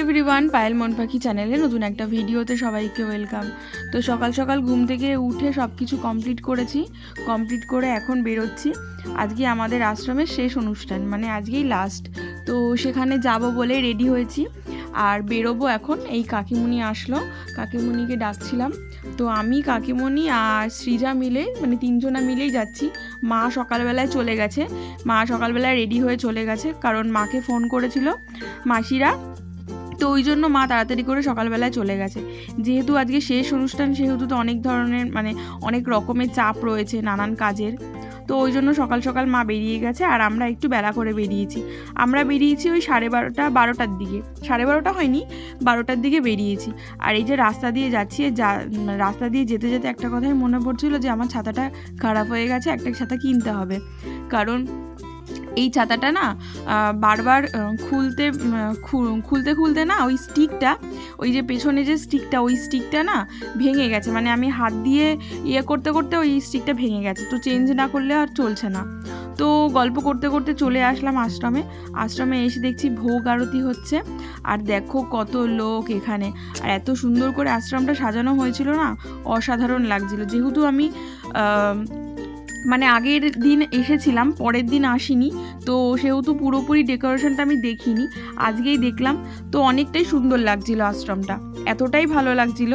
Everyone, Payel মন পাখি চ্যানেলে নতুন একটা ভিডিওতে সবাইকে ওয়েলকাম। তো সকাল সকাল ঘুম থেকে উঠে সব কিছু কমপ্লিট করে এখন বেরোচ্ছি। আজকে আমাদের আশ্রমের শেষ অনুষ্ঠান, মানে আজকেই লাস্ট। তো সেখানে যাব বলে রেডি হয়েছি আর বেরোবো এখন। এই কাকিমুনি আসলো, কাকিমুনিকে ডাকছিলাম। তো আমি, কাকিমুনি আর সৃজা মিলে, মানে তিনজনা মিলেই যাচ্ছি। মা সকালবেলায় চলে গেছে, মা সকালবেলায় রেডি হয়ে চলে গেছে, কারণ মাকে ফোন করেছিল মাসিরা, তো ওই জন্য মা তাড়াতাড়ি করে সকালবেলায় চলে গেছে। যেহেতু আজকে শেষ অনুষ্ঠান, সেহেতু তো অনেক ধরনের, মানে অনেক রকমের চাপ রয়েছে নানান কাজের। তো ওই জন্য সকাল সকাল মা বেরিয়ে গেছে আর আমরা একটু বেলা করে বেরিয়েছি। আমরা বেরিয়েছি ওই 12:30-12টার দিকে, 12:30 হয়নি, 12টার দিকে বেরিয়েছি। আর এই যে রাস্তা দিয়ে যাচ্ছি, রাস্তা দিয়ে যেতে যেতে একটা কথাই মনে পড়ছিল যে আমার ছাতাটা খারাপ হয়ে গেছে, একটা ছাতা কিনতে হবে। কারণ এই ছাতাটা না বারবার খুলতে না, ওই স্টিকটা, ওই যে পেছনে যে স্টিকটা, ওই স্টিকটা না ভেঙে গেছে। মানে আমি হাত দিয়ে করতে করতে ওই স্টিকটা ভেঙে গেছে, তো চেঞ্জ না করলে আর চলছে না। তো গল্প করতে করতে চলে আসলাম আশ্রমে এসে দেখছি ভোগ আরতি হচ্ছে। আর দেখো কত লোক এখানে, আর এত সুন্দর করে আশ্রমটা সাজানো হয়েছিল না, অসাধারণ লাগছিল। যেহেতু আমি মানে আগের দিন এসেছিলাম, পরের দিন আসিনি, তো সেহেতু পুরোপুরি ডেকোরেশনটা আমি দেখিনি, আজকেই দেখলাম। তো অনেকটাই সুন্দর লাগছিল আশ্রমটা, এতটাই ভালো লাগছিল।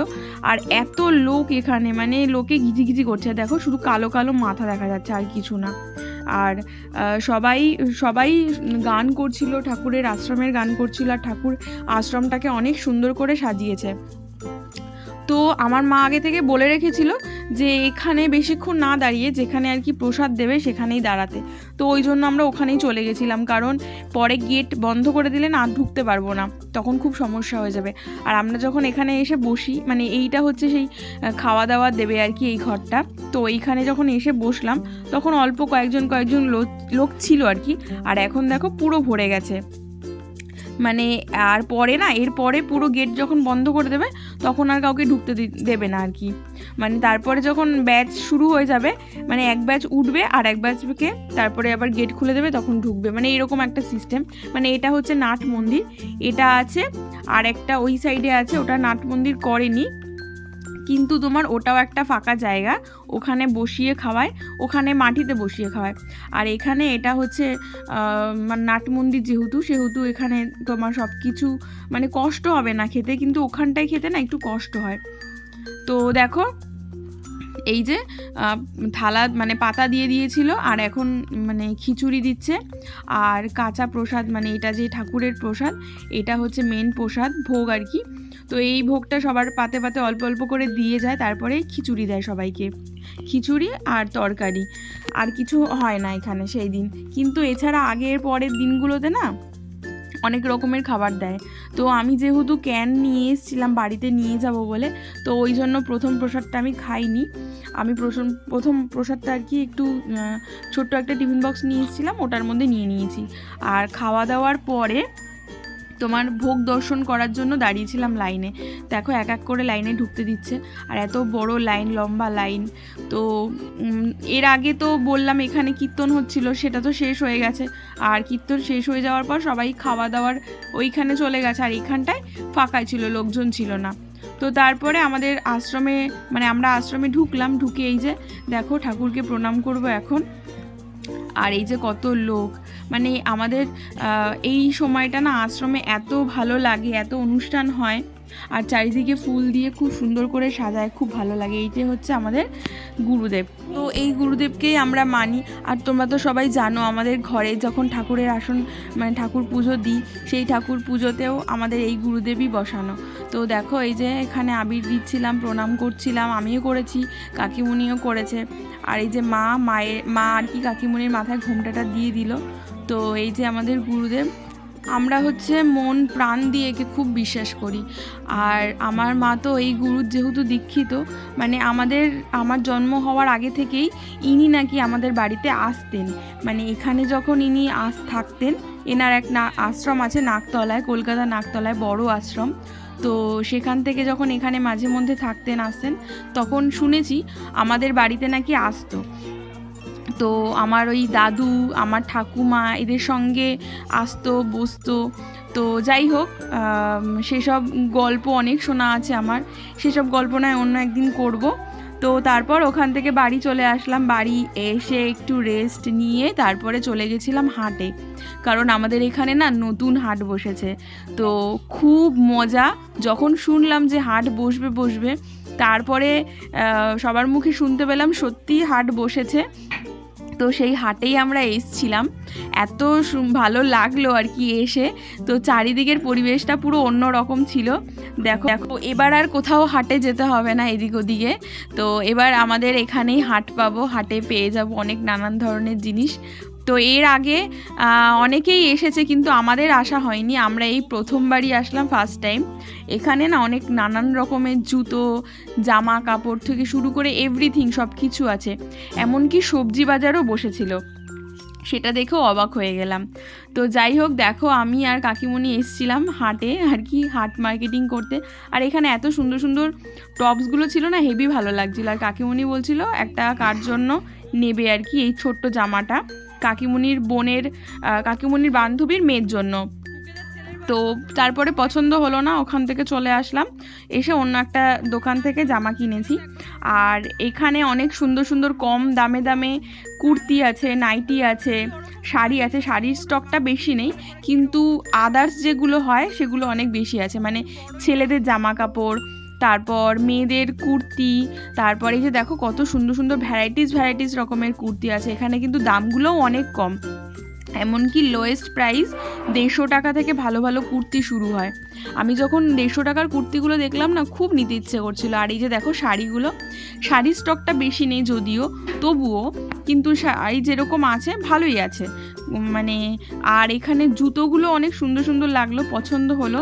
আর এত লোক এখানে, মানে লোকে ঘিজিঘিজি করছে। দেখো শুধু কালো কালো মাথা দেখা যাচ্ছে, আর কিছু না। আর সবাই গান করছিল, ঠাকুরের আশ্রমের গান করছিল, আর ঠাকুর আশ্রমটাকে অনেক সুন্দর করে সাজিয়েছে। তো আমার মা আগে থেকে বলে রেখেছিল যে এখানে বেশিক্ষণ না দাঁড়িয়ে, যেখানে আর কি প্রসাদ দেবে সেখানেই দাঁড়াতে। তো ওই জন্য আমরা ওখানেই চলে গেছিলাম, কারণ পরে গেট বন্ধ করে দিলে না ঢুকতে পারবো না, তখন খুব সমস্যা হয়ে যাবে। আর আমরা যখন এখানে এসে বসি, মানে এইটা হচ্ছে সেই খাওয়া দাওয়া দেবে আর কি, এই ঘরটা। তো এইখানে যখন এসে বসলাম তখন অল্প কয়েকজন লোক ছিল আর কি। আর এখন দেখো পুরো ভরে গেছে। মানে আর পরে না, এরপরে পুরো গেট যখন বন্ধ করে দেবে তখন আর কাউকে ঢুকতে দেবে না আর কি। মানে তারপরে যখন ব্যাচ শুরু হয়ে যাবে, মানে এক ব্যাচ উঠবে আর এক ব্যাচকে তারপরে আবার গেট খুলে দেবে, তখন ঢুকবে। মানে এরকম একটা সিস্টেম। মানে এটা হচ্ছে নাট মন্দির, এটা আছে, আর একটা ওই সাইডে আছে, ওটা নাট মন্দির করেনি, কিন্তু তোমার ওটাও একটা ফাঁকা জায়গা, ওখানে বসিয়ে খাওয়ায়, ওখানে মাটিতে বসিয়ে খাওয়ায়। আর এখানে এটা হচ্ছে নাট মন্দির, সেহেতু এখানে তোমার সব কিছু, মানে কষ্ট হবে না খেতে, কিন্তু ওখানটায় খেতে না একটু কষ্ট হয়। তো দেখো এই যে থালা, মানে পাতা দিয়ে দিয়েছিল, আর এখন মানে খিচুড়ি দিচ্ছে আর কাঁচা প্রসাদ, মানে এটা যে ঠাকুরের প্রসাদ, এটা হচ্ছে মেন প্রসাদ ভোগ আর কি। তো এই ভোগটা সবার পাতে পাতে অল্প অল্প করে দিয়ে যায়, তারপরে খিচুড়ি দেয় সবাইকে, খিচুড়ি আর তরকারি, আর কিছু হয় না এখানে সেই দিন। কিন্তু এছাড়া আগের পরের দিনগুলোতে না অনেক রকমের খাবার দেয়। তো আমি যেহেতু ক্যান নিয়ে এসেছিলাম বাড়িতে নিয়ে যাব বলে, তো ওই জন্য প্রথম প্রসাদটা আমি খাইনি। আমি প্রথম প্রসাদটা আর কি একটু ছোট্ট একটা টিফিন বক্স নিয়ে এসেছিলাম, ওটার মধ্যে নিয়ে নিয়েছি। আর খাওয়া দাওয়ার পরে তোমার ভোগ দর্শন করার জন্য দাঁড়িয়েছিলাম লাইনে। দেখো এক এক করে লাইনে ঢুকতে দিচ্ছে, আর এত বড় লাইন, লম্বা লাইন। তো এর আগে তো বললাম এখানে কীর্তন হচ্ছিল, সেটা তো শেষ হয়ে গেছে। আর কীর্তন শেষ হয়ে যাওয়ার পর সবাই খাওয়া দাওয়ার ওইখানে চলে গেছে, আর এখানটায় ফাঁকাই ছিল, লোকজন ছিল না। তো তারপরে আমাদের আশ্রমে, মানে আমরা আশ্রমে ঢুকলাম, ঢুকে এই যে দেখো ঠাকুরকে প্রণাম করব এখন। আর এই যে কত লোক, মানে আমাদের এই সময়টা না আশ্রমে এত ভালো লাগে, এত অনুষ্ঠান হয়, আর চারিদিকে ফুল দিয়ে খুব সুন্দর করে সাজায়, খুব ভালো লাগে। এইটাই হচ্ছে আমাদের গুরুদেব। তো এই গুরুদেবকেই আমরা মানি। আর তোমরা তো সবাই জানো আমাদের ঘরে যখন ঠাকুরের আসন, মানে ঠাকুর পুজো দিই, সেই ঠাকুর পুজোতেও আমাদের এই গুরুদেবই বসানো। তো দেখো এই যে এখানে আবির দিচ্ছিলাম, প্রণাম করছিলাম, আমিও করেছি, কাকিমুনিও করেছে। আর এই যে মা আর কি কাকিমুনির মাথায় ঘোমটাটা দিয়ে দিল। তো এই যে আমাদের গুরুদেব, আমরা হচ্ছে মন প্রাণ দিয়ে একে খুব বিশ্বাস করি। আর আমার মা তো এই গুরুর যেহেতু দীক্ষিত, মানে আমার জন্ম হওয়ার আগে থেকেই ইনি নাকি আমাদের বাড়িতে আসতেন। মানে এখানে যখন ইনি থাকতেন, এনার এক আশ্রম আছে নাকতলায়, কলকাতা নাকতলায়, বড় আশ্রম। তো সেখান থেকে যখন এখানে মাঝে মধ্যে আসতেন, তখন শুনেছি আমাদের বাড়িতে নাকি আসতো। তো আমার ওই দাদু, আমার ঠাকুমা এদের সঙ্গে আসতো, বসতো। তো যাই হোক, সেসব গল্প অনেক শোনা আছে আমার, সেসব গল্প নয় অন্য একদিন করব। তো তারপর ওখান থেকে বাড়ি চলে আসলাম, বাড়ি এসে একটু রেস্ট নিয়ে তারপরে চলে গেছিলাম হাটে, কারণ আমাদের এখানে না নতুন হাট বসেছে। তো খুব মজা, যখন শুনলাম যে হাট বসবে তারপরে সবার মুখে শুনতে পেলাম সত্যি হাট বসেছে। তো সেই হাটেই আমরা এসছিলাম, এত ভালো লাগলো আর কি এসে। তো চারিদিকের পরিবেশটা পুরো অন্য রকম ছিল। দেখো এবার আর কোথাও হাটে যেতে হবে না এদিক ওদিকে, তো এবার আমাদের এখানেই হাট পাবো, হাটে পেয়ে যাব অনেক নানান ধরনের জিনিস। তো এর আগে অনেকেই এসেছে কিন্তু আমাদের আসা হয়নি, আমরা এই প্রথমবারই আসলাম, ফার্স্ট টাইম। এখানে না অনেক নানান রকমের জুতো, জামা কাপড় থেকে শুরু করে এভরিথিং সব কিছু আছে, এমনকি সবজি বাজারও বসেছিল, সেটা দেখেও অবাক হয়ে গেলাম। তো যাই হোক, দেখো আমি আর কাকিমণি এসছিলাম হাটে আর কি, হাট মার্কেটিং করতে। আর এখানে এত সুন্দর সুন্দর টপসগুলো ছিল না, হেভি ভালো লাগছিলো। আর কাকিমণি বলছিল একটা কার জন্য নেবে আর কি এই ছোট্ট জামাটা, কাকিমণির বান্ধবীর মেয়ের জন্য। তো তারপরে পছন্দ হলো না, ওখান থেকে চলে আসলাম, এসে অন্য একটা দোকান থেকে জামা কিনেছি। আর এখানে অনেক সুন্দর সুন্দর কম দামে কুর্তি আছে, নাইটি আছে, শাড়ি আছে। শাড়ির স্টকটা বেশি নেই, কিন্তু আদার্স যেগুলো হয় সেগুলো অনেক বেশি আছে, মানে ছেলেদের জামা কাপড়, তারপর মেয়েদের কুর্তি, তারপর এই যে দেখো কত সুন্দর সুন্দর ভ্যারাইটিস রকমের কুর্তি আছে। এখানে কিন্তু দামগুলোও অনেক কম, এমনকি লোয়েস্ট প্রাইস 150 টাকা থেকে ভালো ভালো কুর্তি শুরু হয়। আমি যখন 150 টাকার কুর্তিগুলো দেখলাম না, খুব নিতে ইচ্ছে করছিল। আর এই যে দেখো শাড়ির স্টকটা বেশি নেই যদিও, তবুও কিন্তু শাড়ি যেরকম আছে ভালোই আছে মানে। আর এখানে জুতোগুলো অনেক সুন্দর সুন্দর লাগলো, পছন্দ হলো।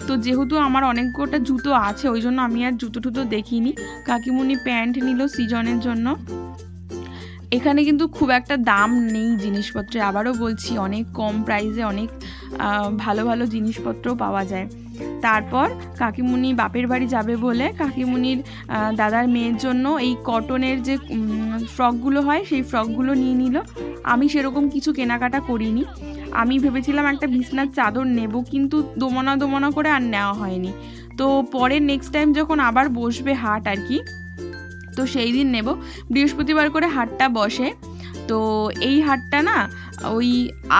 তো যেহেতু আমার অনেক গোটা জুতো আছে, ওই জন্য আমি আর জুতো টুতো দেখিনি। কাকিমুনি প্যান্ট নিল সিজনের জন্য। এখানে কিন্তু খুব একটা দাম নেই জিনিসপত্রে, আবারও বলছি অনেক কম প্রাইসে অনেক ভালো ভালো জিনিসপত্র পাওয়া যায়। তারপর কাকিমুনি বাপের বাড়ি যাবে বলে কাকিমুনির দাদার মেয়ের জন্য এই কটনের যে ফ্রকগুলো হয় সেই ফ্রকগুলো নিয়ে নিল। আমি সেরকম কিছু কেনাকাটা করিনি, আমি ভেবেছিলাম একটা বিছনার চাদর নেব, কিন্তু দোমনা করে আর নেওয়া হয়নি। তো পরে নেক্সট টাইম যখন আবার বসবে হাট আর কি, তো সেই দিন নেব। বৃহস্পতিবার করে হাটটা বসে। তো এই হাটটা না ওই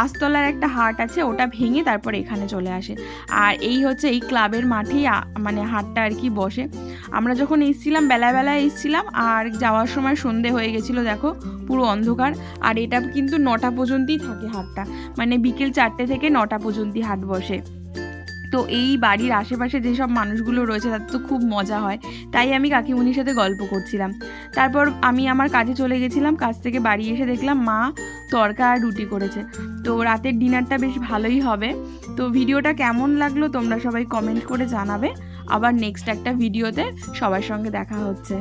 আস্তলার একটা হাট আছে, ওটা ভেঙে তারপর এখানে চলে আসে। আর এই হচ্ছে এই ক্লাবের মাঠেই মানে হাটটা আর কি বসে। আমরা যখন এসেছিলাম বেলায় এসেছিলাম, আর যাওয়ার সময় সন্ধে হয়ে গেছিলো, দেখো পুরো অন্ধকার। আর এটা কিন্তু 9টা পর্যন্তই থাকে হাটটা, মানে বিকেল 4টে থেকে 9টা পর্যন্তই হাট বসে। তো এই বাড়ির আশেপাশে যেসব মানুষগুলো রয়েছে তাদের তো খুব মজা হয়, তাই আমি কাকিমুনির সাথে গল্প করছিলাম। তারপর আমি আমার কাজে চলে গেছিলাম, কাজ থেকে বাড়ি এসে দেখলাম মা তড়কা আর রুটি করেছে। তো রাতের ডিনারটা বেশ ভালোই হবে। তো ভিডিওটা কেমন লাগলো তোমরা সবাই কমেন্ট করে জানাবে। আবার নেক্সট একটা ভিডিওতে সবার সঙ্গে দেখা হচ্ছে।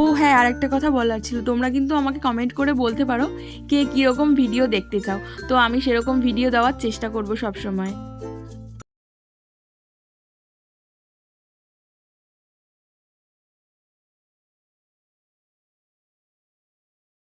ও হ্যাঁ, আরেকটা কথা বলার ছিল, তোমরা কিন্তু আমাকে কমেন্ট করে বলতে পারো কে কীরকম ভিডিও দেখতে চাও, তো আমি সেরকম ভিডিও দেওয়ার চেষ্টা করব সব সময়।